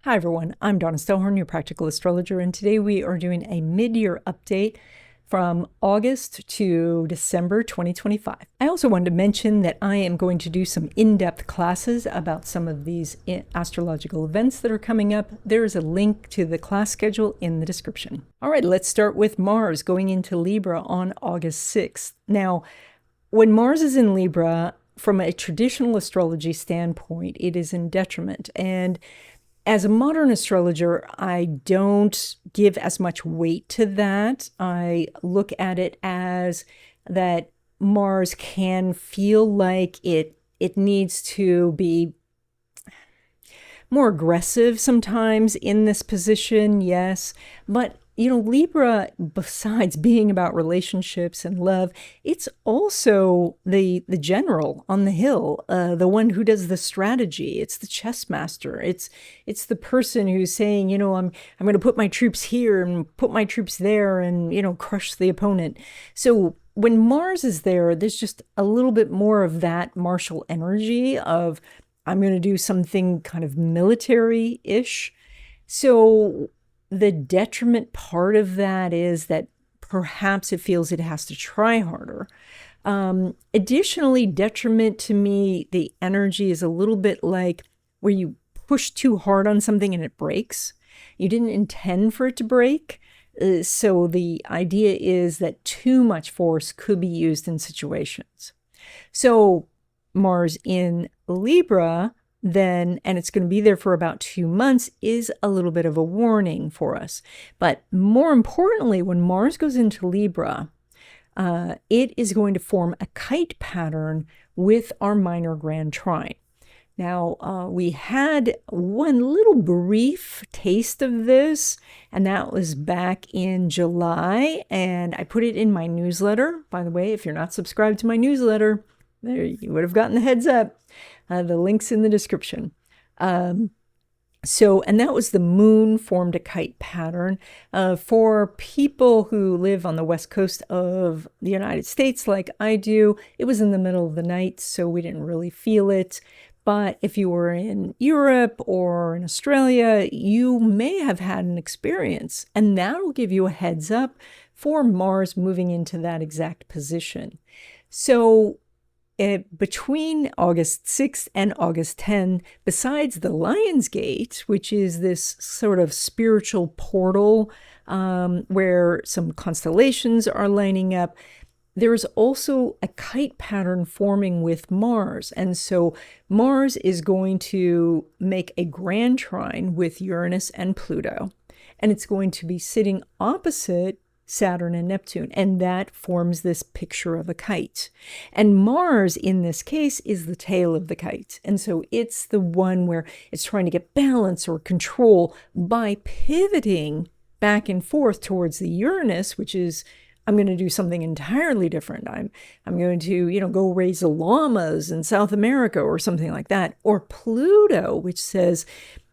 Hi everyone, I'm Donna Stellhorn, your practical astrologer, and today we are doing a mid-year update from August to December 2025. I also wanted to mention that I am going to do some in-depth classes about some of these astrological events that are coming up. There is a link to the class schedule in the description. All right, let's start with Mars going into Libra on August 6th. Now, when Mars is in Libra, from a traditional astrology standpoint, it is in detriment, and as a modern astrologer, I don't give as much weight to that. I look at it as that Mars can feel like it needs to be more aggressive sometimes in this position, yes. But, Libra, besides being about relationships and love, it's also the general on the hill, the one who does the strategy. It's the chess master. It's the person who's saying, I'm going to put my troops here and put my troops there and, crush the opponent. So when Mars is there, there's just a little bit more of that martial energy of, I'm going to do something kind of military-ish. So the detriment part of that is that perhaps it feels it has to try harder. Additionally, detriment to me, the energy is a little bit like where you push too hard on something and it breaks. You didn't intend for it to break. So the idea is that too much force could be used in situations. So Mars in Libra then, and it's going to be there for about 2 months, is a little bit of a warning for us. But more importantly, when Mars goes into Libra, it is going to form a kite pattern with our minor grand trine. Now, we had one little brief taste of this, and that was back in July, and I put it in my newsletter. By the way, if you're not subscribed to my newsletter, there you would have gotten the heads up. The link's in the description. And that was the moon formed a kite pattern. For people who live on the west coast of the United States like I do, it was in the middle of the night, so we didn't really feel it. But if you were in Europe or in Australia, you may have had an experience, and that'll give you a heads up for Mars moving into that exact position. So between August 6th and August 10th, besides the Lion's Gate, which is this sort of spiritual portal where some constellations are lining up, there is also a kite pattern forming with Mars. And so Mars is going to make a grand trine with Uranus and Pluto, and it's going to be sitting opposite Saturn and Neptune, and that forms this picture of a kite. And Mars, in this case, is the tail of the kite. And so it's the one where it's trying to get balance or control by pivoting back and forth towards the Uranus, which is, I'm going to do something entirely different. I'm going to, go raise the llamas in South America or something like that. Or Pluto, which says,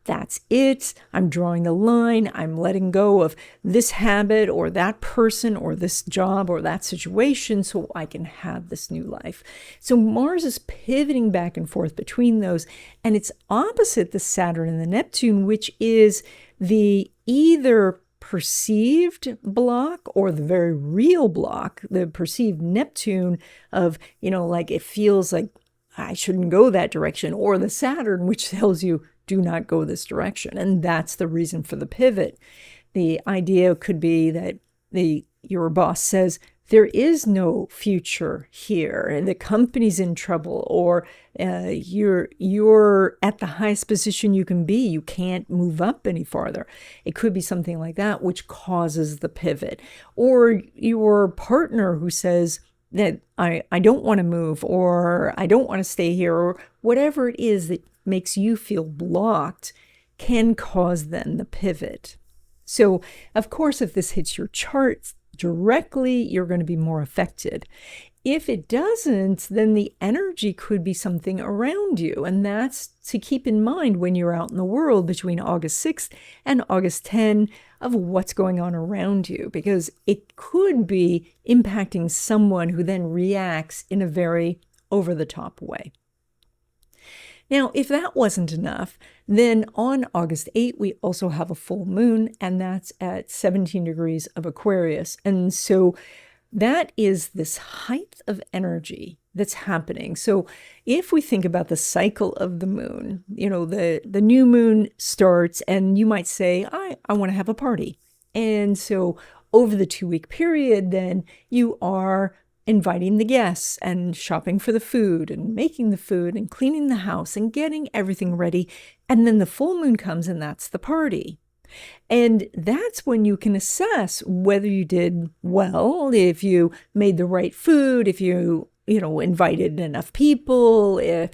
that's it. I'm drawing the line. I'm letting go of this habit or that person or this job or that situation so I can have this new life. So Mars is pivoting back and forth between those, and it's opposite the Saturn and the Neptune, which is the either perceived block or the very real block, the perceived Neptune of, like it feels like I shouldn't go that direction, or the Saturn, which tells you, do not go this direction. And that's the reason for the pivot. The idea could be that your boss says, there is no future here, and the company's in trouble, or you're at the highest position you can be. You can't move up any farther. It could be something like that, which causes the pivot. Or your partner who says that I don't want to move, or I don't want to stay here, or whatever it is that makes you feel blocked can cause then the pivot. So, of course, if this hits your charts directly, you're going to be more affected. If it doesn't, then the energy could be something around you. And that's to keep in mind when you're out in the world between August 6th and August 10 of what's going on around you, because it could be impacting someone who then reacts in a very over-the-top way. Now, if that wasn't enough, Then on August 8th, we also have a full moon, and that's at 17 degrees of Aquarius. And so that is this height of energy that's happening. So if we think about the cycle of the moon, the new moon starts and you might say, I want to have a party. And so over the 2-week period, then you are inviting the guests and shopping for the food and making the food and cleaning the house and getting everything ready. And then the full moon comes and that's the party. And that's when you can assess whether you did well, if you made the right food, if you invited enough people, if,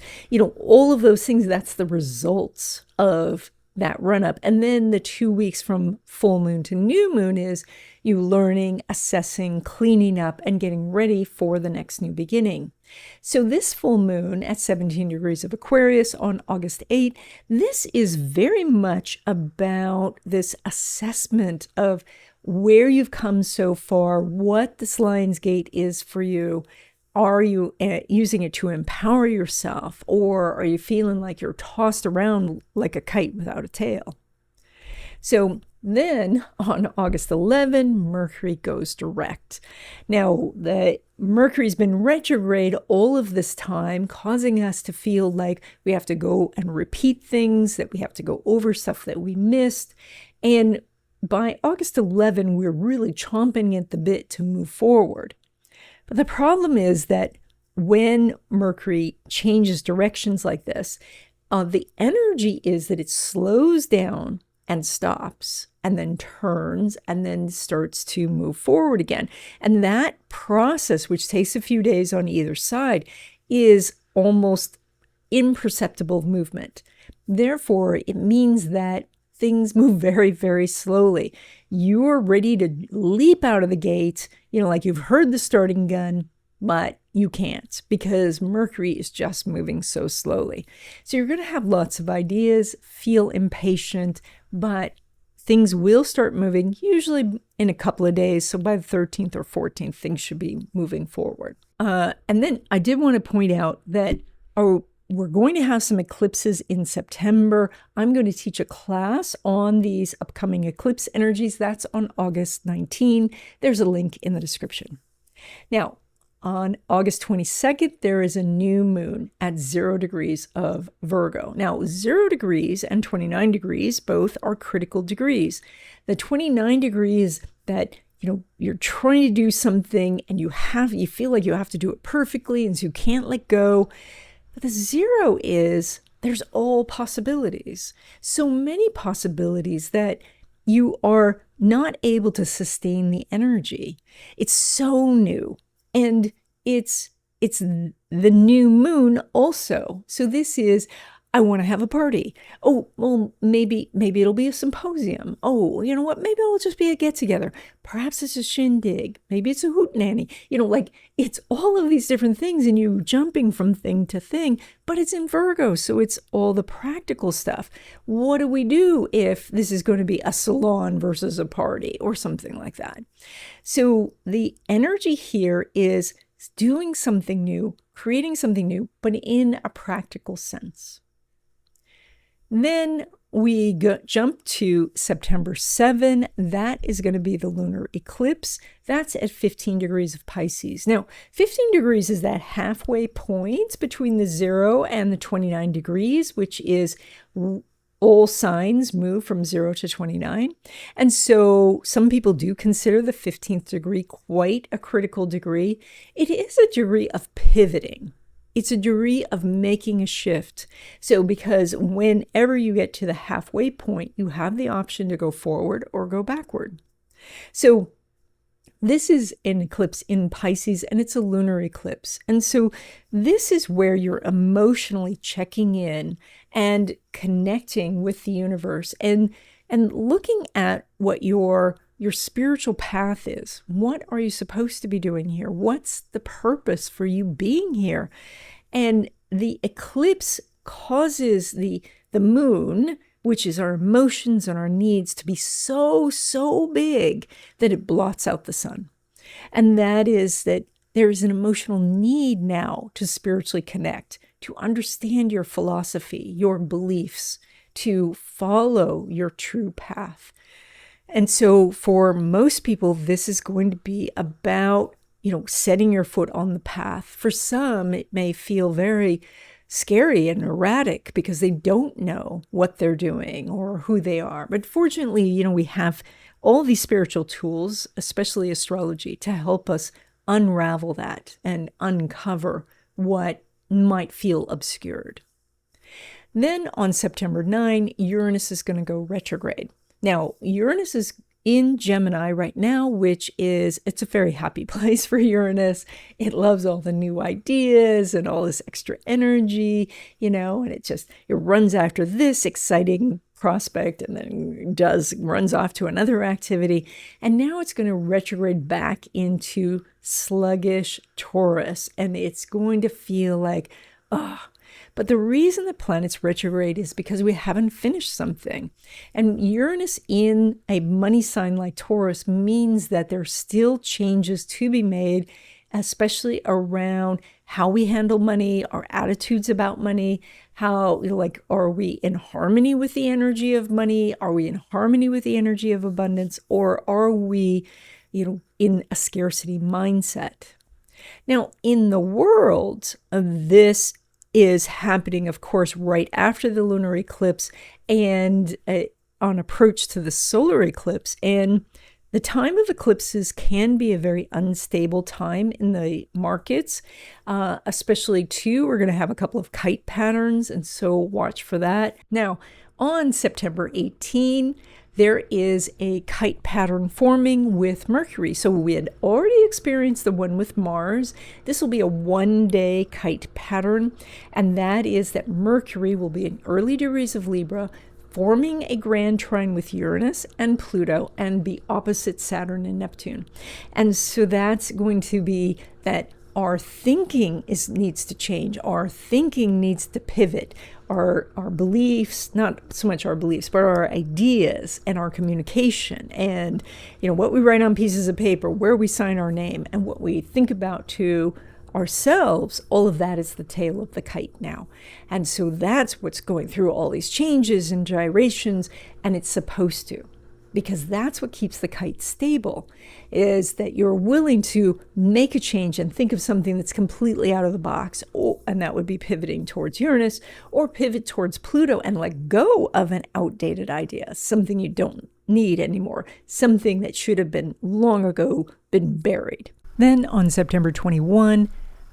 all of those things. That's the results of that run up. And then the 2 weeks from full moon to new moon is you learning, assessing, cleaning up, and getting ready for the next new beginning. So this full moon at 17 degrees of Aquarius on August 8th, this is very much about this assessment of where you've come so far, what this Lion's Gate is for you. Are you using it to empower yourself, or are you feeling like you're tossed around like a kite without a tail? So then on August 11, Mercury goes direct. Now, the Mercury's been retrograde all of this time, causing us to feel like we have to go and repeat things, that we have to go over stuff that we missed. And by August 11, we're really chomping at the bit to move forward. But the problem is that when Mercury changes directions like this, the energy is that it slows down and stops and then turns and then starts to move forward again. And that process, which takes a few days on either side, is almost imperceptible movement. Therefore, it means that things move very, very slowly. You're ready to leap out of the gate, like you've heard the starting gun, but you can't because Mercury is just moving so slowly. So you're going to have lots of ideas, feel impatient, but things will start moving, usually in a couple of days. So by the 13th or 14th, things should be moving forward. And then I did want to point out that we're going to have some eclipses in September. I'm going to teach a class on these upcoming eclipse energies. That's on August 19. There's a link in the description. Now, on August 22nd, there is a new moon at 0 degrees of Virgo. Now, 0 degrees and 29 degrees, both are critical degrees. The 29 degrees that you're trying to do something and you feel like you have to do it perfectly, and so you can't let go. But the 0 is there's all possibilities. So many possibilities that you are not able to sustain the energy. It's so new. And it's the new moon also. So this is, I want to have a party. Oh, well, maybe it'll be a symposium. Oh, you know what? Maybe it'll just be a get together. Perhaps it's a shindig. Maybe it's a hootenanny. It's all of these different things, and you jumping from thing to thing, but it's in Virgo. So it's all the practical stuff. What do we do if this is going to be a salon versus a party or something like that? So the energy here is doing something new, creating something new, but in a practical sense. Then we jump to September 7. That is going to be the lunar eclipse. That's at 15 degrees of Pisces. Now, 15 degrees is that halfway point between the 0 and the 29 degrees, which is all signs move from 0 to 29. And so some people do consider the 15th degree quite a critical degree. It is a degree of pivoting. It's a degree of making a shift. So because whenever you get to the halfway point, you have the option to go forward or go backward. So this is an eclipse in Pisces, and it's a lunar eclipse. And so this is where you're emotionally checking in and connecting with the universe and looking at what your spiritual path is. What are you supposed to be doing here? What's the purpose for you being here? And the eclipse causes the moon, which is our emotions and our needs, to be so big that it blots out the sun. And that is that there is an emotional need now to spiritually connect, to understand your philosophy, your beliefs, to follow your true path. And so for most people, this is going to be about, setting your foot on the path. For some, it may feel very scary and erratic because they don't know what they're doing or who they are. But fortunately, we have all these spiritual tools, especially astrology, to help us unravel that and uncover what might feel obscured. Then on September 9, Uranus is going to go retrograde. Now, Uranus is in Gemini right now, it's a very happy place for Uranus. It loves all the new ideas and all this extra energy, and it runs after this exciting prospect and then runs off to another activity. And now it's going to retrograde back into sluggish Taurus, and it's going to feel like, But the reason the planet's retrograde is because we haven't finished something. And Uranus in a money sign like Taurus means that there's still changes to be made, especially around how we handle money, our attitudes about money, how, are we in harmony with the energy of money? Are we in harmony with the energy of abundance? Or are we, in a scarcity mindset? Now, in the world, this is happening, of course, right after the lunar eclipse and on approach to the solar eclipse. And the time of eclipses can be a very unstable time in the markets, especially too, we're going to have a couple of kite patterns, and so watch for that. Now, on September 18, there is a kite pattern forming with Mercury. So we had already experienced the one with Mars. This will be a one-day kite pattern, and that is that Mercury will be in early degrees of Libra, forming a grand trine with Uranus and Pluto, and be opposite Saturn and Neptune. And so that's going to be that our thinking needs to change. Our thinking needs to pivot. Our beliefs, not so much our beliefs, but our ideas and our communication and, what we write on pieces of paper, where we sign our name, and what we think about to ourselves, all of that is the tail of the kite now. And so that's what's going through all these changes and gyrations, and it's supposed to. Because that's what keeps the kite stable, is that you're willing to make a change and think of something that's completely out of the box, and that would be pivoting towards Uranus, or pivot towards Pluto and let go of an outdated idea, something you don't need anymore, something that should have been long ago been buried. Then on September 21,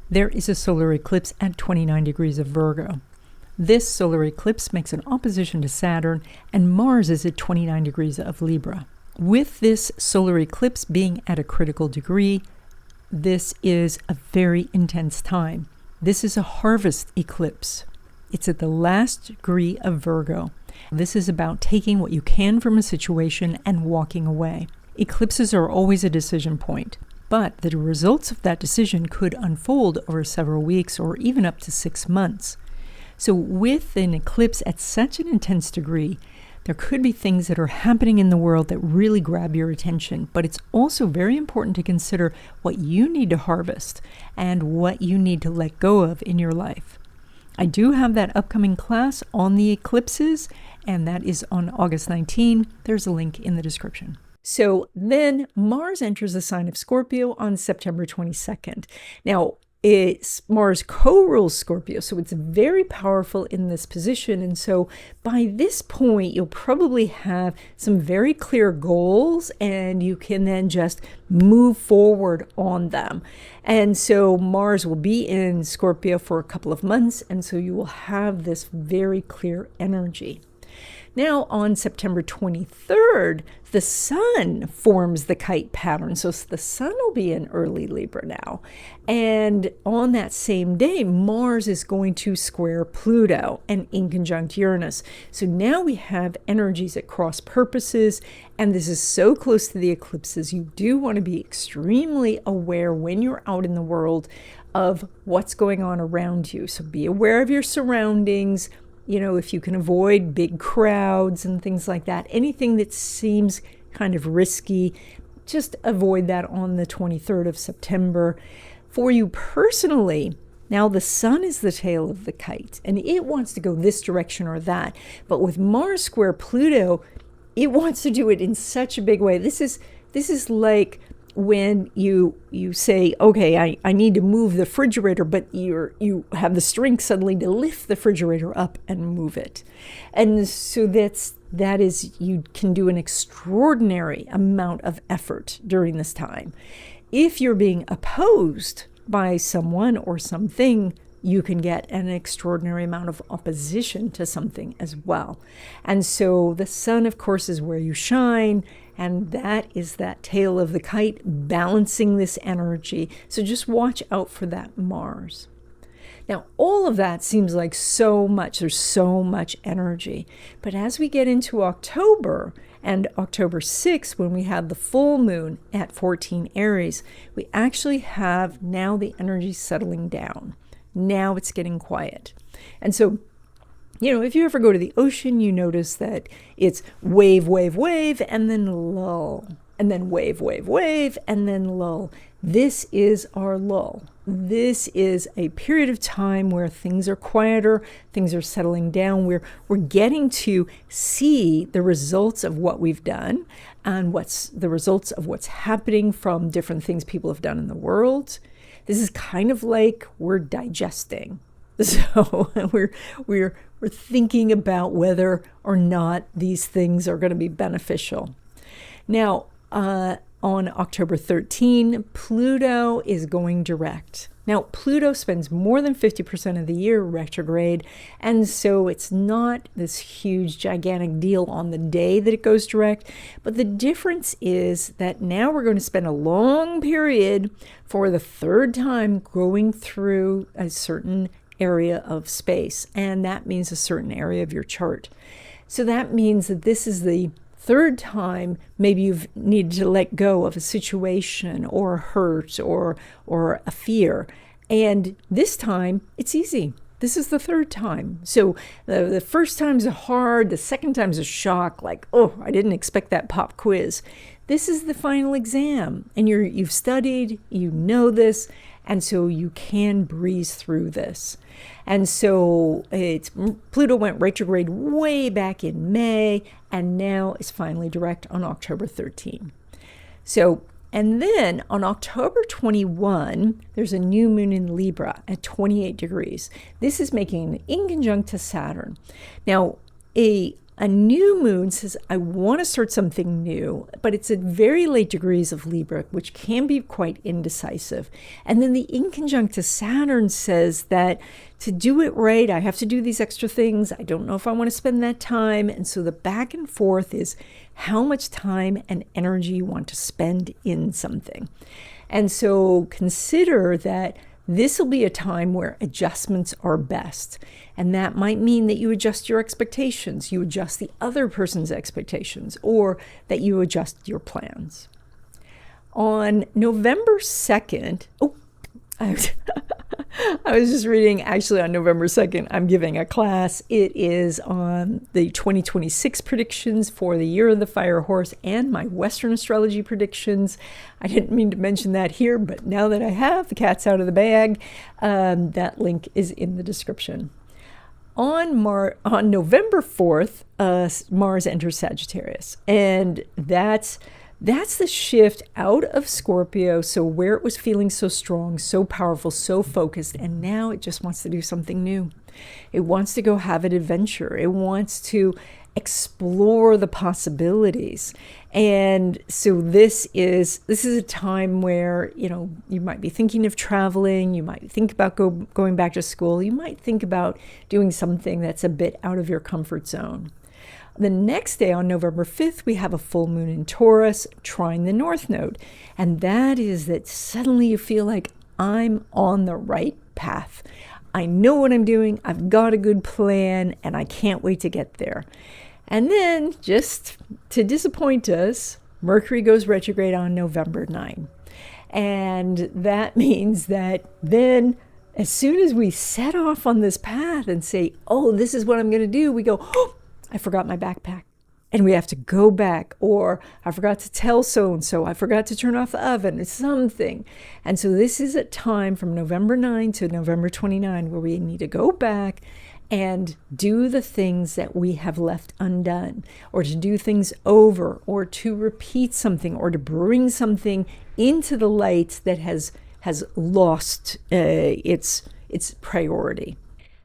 there is a solar eclipse at 29 degrees of Virgo. This solar eclipse makes an opposition to Saturn, and Mars is at 29 degrees of Libra. With this solar eclipse being at a critical degree, this is a very intense time. This is a harvest eclipse. It's at the last degree of Virgo. This is about taking what you can from a situation and walking away. Eclipses are always a decision point, but the results of that decision could unfold over several weeks or even up to 6 months. So with an eclipse at such an intense degree, there could be things that are happening in the world that really grab your attention, but it's also very important to consider what you need to harvest and what you need to let go of in your life. I do have that upcoming class on the eclipses, and that is on August 19. There's a link in the description. So then Mars enters the sign of Scorpio on September 22nd. Now, Mars co-rules Scorpio, so it's very powerful in this position. And so by this point, you'll probably have some very clear goals, and you can then just move forward on them. And so Mars will be in Scorpio for a couple of months, and so you will have this very clear energy. Now on September 23rd, the sun forms the kite pattern. So the sun will be in early Libra now. And on that same day, Mars is going to square Pluto and in conjunct Uranus. So now we have energies at cross purposes, and this is so close to the eclipses. You do want to be extremely aware when you're out in the world of what's going on around you. So be aware of your surroundings. If you can avoid big crowds and things like that, anything that seems kind of risky, just avoid that on the 23rd of September. For you personally, Now, the sun is the tail of the kite, and it wants to go this direction or that. But with Mars square Pluto, it wants to do it in such a big way. This is like when you say, okay, I need to move the refrigerator, but you have the strength suddenly to lift the refrigerator up and move it. And so that is, you can do an extraordinary amount of effort during this time. If you're being opposed by someone or something, you can get an extraordinary amount of opposition to something as well. And so the sun, of course, is where you shine, and that is that tail of the kite balancing this energy. So just watch out for that Mars. Now, all of that seems like so much. There's so much energy. But as we get into October, and October 6th, when we have the full moon at 14 Aries, we actually have now the energy settling down. Now it's getting quiet. And so, if you ever go to the ocean, you notice that it's wave, wave, wave, and then lull, and then wave, wave, wave, and then lull. This is our lull. This is a period of time where things are quieter, things are settling down. We're getting to see the results of what we've done and what's the results of what's happening from different things people have done in the world. This is kind of like we're digesting. So we're thinking about whether or not these things are going to be beneficial. Now, on October 13, Pluto is going direct. Now, Pluto spends more than 50% of the year retrograde, and so it's not this huge, gigantic deal on the day that it goes direct. But the difference is that now we're going to spend a long period for the third time going through a certain area of space, and that means a certain area of your chart. So that means that this is the third time maybe you've needed to let go of a situation or a hurt or a fear. And this time it's easy. This is the third time. So the first time's hard, the second time's a shock, like, oh, I didn't expect that pop quiz. This is the final exam, and you've studied, you know this, and so you can breeze through this. And so Pluto went retrograde way back in May, and now is finally direct on October 13. So, and then on October 21, there's a new moon in Libra at 28 degrees. This is making an inconjunct to Saturn. Now, a new moon says, I want to start something new, but it's at very late degrees of Libra, which can be quite indecisive. And then the inconjunct to Saturn says that to do it right, I have to do these extra things. I don't know if I want to spend that time. And so the back and forth is how much time and energy you want to spend in something. And so consider that this will be a time where adjustments are best. And that might mean that you adjust your expectations, you adjust the other person's expectations, or that you adjust your plans. On November 2nd, I was just reading, actually on November 2nd, I'm giving a class. It is on the 2026 predictions for the Year of the Fire Horse and my Western astrology predictions. I didn't mean to mention that here, but now that I have, the cat's out of the bag. That link is in the description. On November 4th, Mars enters Sagittarius, and that's the shift out of Scorpio, so where it was feeling so strong, so powerful, so focused, and now it just wants to do something new. It wants to go have an adventure. It wants to explore the possibilities. And so this is a time where, you might be thinking of traveling, you might think about going back to school, you might think about doing something that's a bit out of your comfort zone. The next day, on November 5th, we have a full moon in Taurus, trine the North Node. And that is that suddenly you feel like I'm on the right path. I know what I'm doing, I've got a good plan, and I can't wait to get there. And then, just to disappoint us, Mercury goes retrograde on November 9. And that means that then, as soon as we set off on this path and say, oh, this is what I'm going to do, we go, oh, I forgot my backpack. and we have to go back, or I forgot to tell so-and-so, I forgot to turn off the oven, or something. And so this is a time from November 9 to November 29 where we need to go back and do the things that we have left undone, or to do things over, or to repeat something, or to bring something into the light that has lost its priority.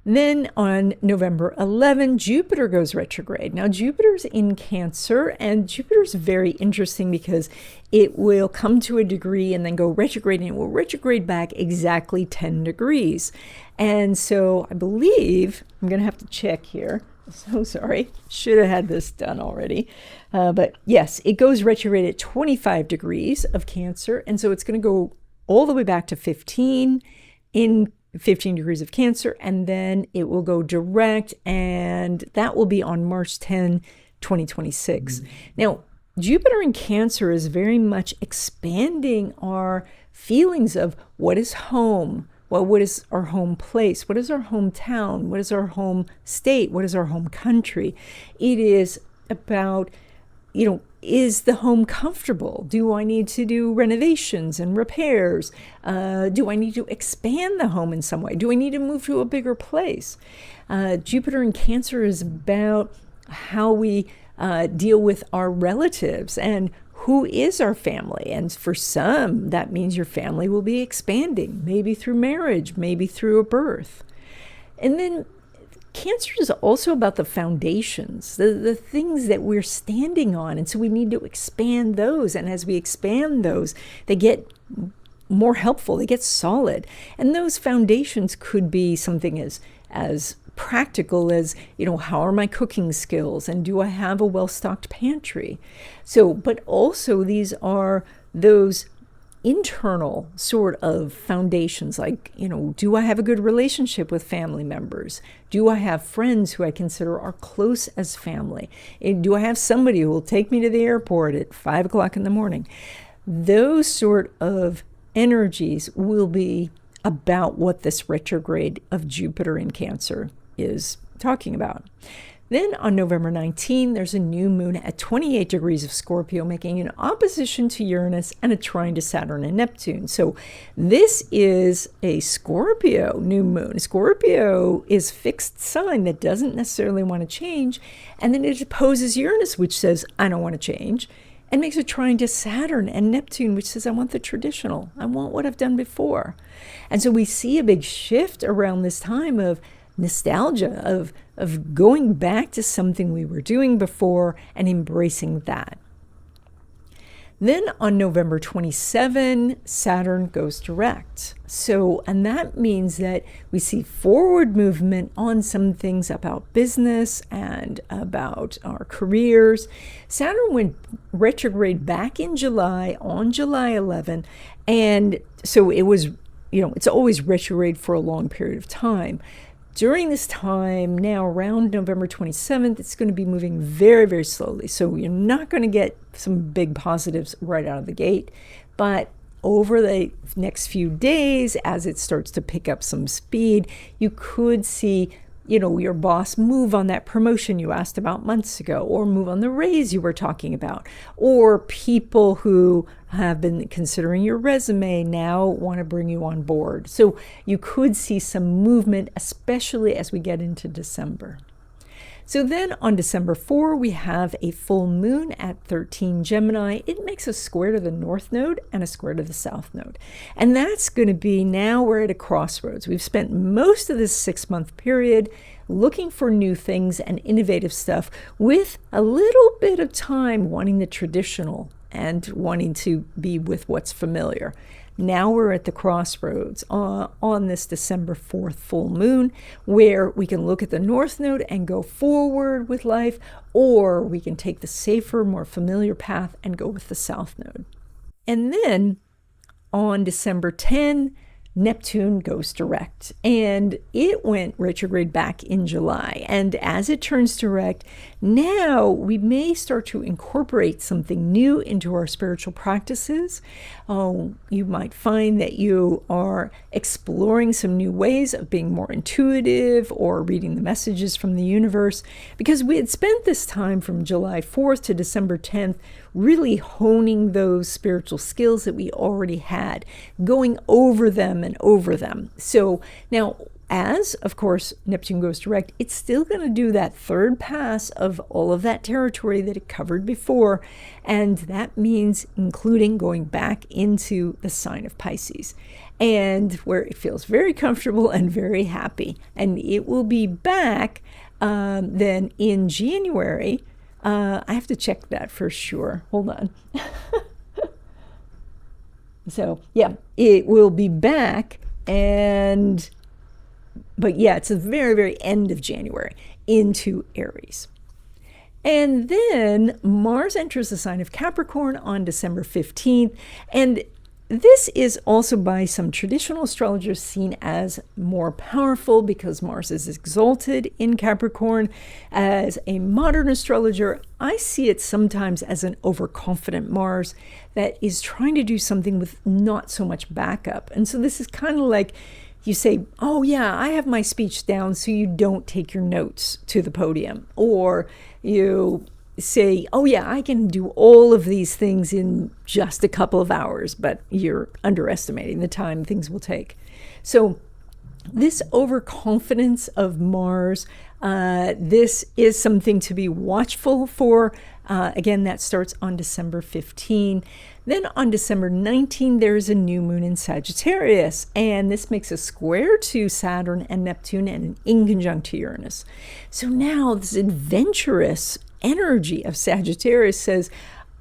Then on November 11, Jupiter goes retrograde. Now, Jupiter's in Cancer, and Jupiter's very interesting because it will come to a degree and then go retrograde, and it will retrograde back exactly 10 degrees. And so I believe, I'm going to have to check here. So sorry, should have had this done already. But yes, it goes retrograde at 25 degrees of Cancer, and so it's going to go all the way back to 15 in 15 degrees of Cancer, and then it will go direct, and that will be on March 10, 2026. Now, Jupiter in Cancer is very much expanding our feelings of what is home. Well, what is our home place? What is our hometown? What is our home state? What is our home country? It is about, is the home comfortable? Do I need to do renovations and repairs? Do I need to expand the home in some way? Do I need to move to a bigger place? Jupiter in Cancer is about how we deal with our relatives and who is our family. And for some, that means your family will be expanding, maybe through marriage, maybe through a birth. And then Cancer is also about the foundations, the things that we're standing on. And so we need to expand those. And as we expand those, they get more helpful, they get solid. And those foundations could be something as practical as, how are my cooking skills? And do I have a well-stocked pantry? So, but also these are those internal sort of foundations, like, do I have a good relationship with family members? Do I have friends who I consider are close as family? And do I have somebody who will take me to the airport at 5 o'clock in the morning? Those sort of energies will be about what this retrograde of Jupiter in Cancer is talking about. Then on November 19, there's a new moon at 28 degrees of Scorpio, making an opposition to Uranus and a trine to Saturn and Neptune. So this is a Scorpio new moon. Scorpio is fixed sign that doesn't necessarily want to change. And then it opposes Uranus, which says, I don't want to change, and makes a trine to Saturn and Neptune, which says, I want the traditional. I want what I've done before. And so we see a big shift around this time of nostalgia, of going back to something we were doing before and embracing that. Then on November 27, Saturn goes direct. So, and that means that we see forward movement on some things about business and about our careers. Saturn went retrograde back in July, on July 11, and so it was, it's always retrograde for a long period of time. During this time, now around November 27th, it's going to be moving very, very slowly. So you're not going to get some big positives right out of the gate. But over the next few days, as it starts to pick up some speed, you could see, your boss move on that promotion you asked about months ago, or move on the raise you were talking about, or people who have been considering your resume now want to bring you on board. So you could see some movement, especially as we get into December. So then on December 4, we have a full moon at 13 Gemini. It makes a square to the North Node and a square to the South Node. And that's going to be, now we're at a crossroads. We've spent most of this 6-month period looking for new things and innovative stuff, with a little bit of time wanting the traditional and wanting to be with what's familiar. Now we're at the crossroads on this December 4th full moon, where we can look at the North Node and go forward with life, or we can take the safer, more familiar path and go with the South Node. And then on December 10, Neptune goes direct, and it went retrograde back in July. And as it turns direct, now we may start to incorporate something new into our spiritual practices. You might find that you are exploring some new ways of being more intuitive or reading the messages from the universe, because we had spent this time from July 4th to December 10th really honing those spiritual skills that we already had, going over them and over them. So now, as, of course, Neptune goes direct, it's still going to do that third pass of all of that territory that it covered before, and that means including going back into the sign of Pisces, and where it feels very comfortable and very happy. And it will be back then in January. I have to check that for sure. Hold on. So, yeah, it will be back, but yeah, it's the very, very end of January into Aries. And then Mars enters the sign of Capricorn on December 15th, and this is also by some traditional astrologers seen as more powerful because Mars is exalted in Capricorn. As a modern astrologer, I see it sometimes as an overconfident Mars that is trying to do something with not so much backup. And so this is kind of like you say, oh yeah, I have my speech down, so you don't take your notes to the podium. Or you say, oh yeah, I can do all of these things in just a couple of hours, but you're underestimating the time things will take. So this overconfidence of Mars, this is something to be watchful for. Again, that starts on December 15. Then on December 19, there's a new moon in Sagittarius, and this makes a square to Saturn and Neptune and an inconjunct to Uranus. So now this adventurous energy of Sagittarius says,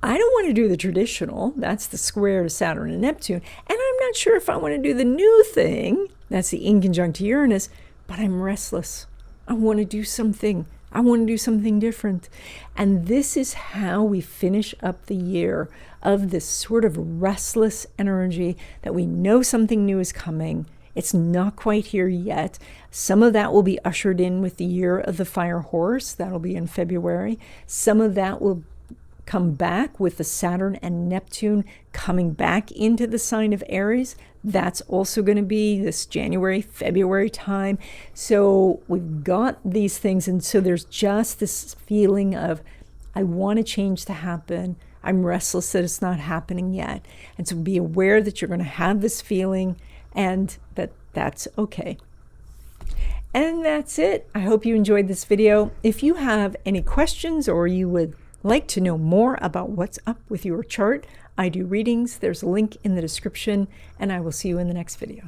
I don't want to do the traditional, that's the square to Saturn and Neptune, and I'm not sure if I want to do the new thing, that's the inconjunct to Uranus, but I'm restless. I want to do something. I want to do something different. And this is how we finish up the year of this sort of restless energy that we know something new is coming. It's not quite here yet. Some of that will be ushered in with the year of the fire horse. That'll be in February. Some of that will come back with the Saturn and Neptune coming back into the sign of Aries. That's also going to be this January, February time. So we've got these things. And so there's just this feeling of, I want a change to happen. I'm restless that it's not happening yet. And so be aware that you're going to have this feeling, and that's okay. And that's it. I hope you enjoyed this video. If you have any questions or you would like to know more about what's up with your chart, I do readings. There's a link in the description, and I will see you in the next video.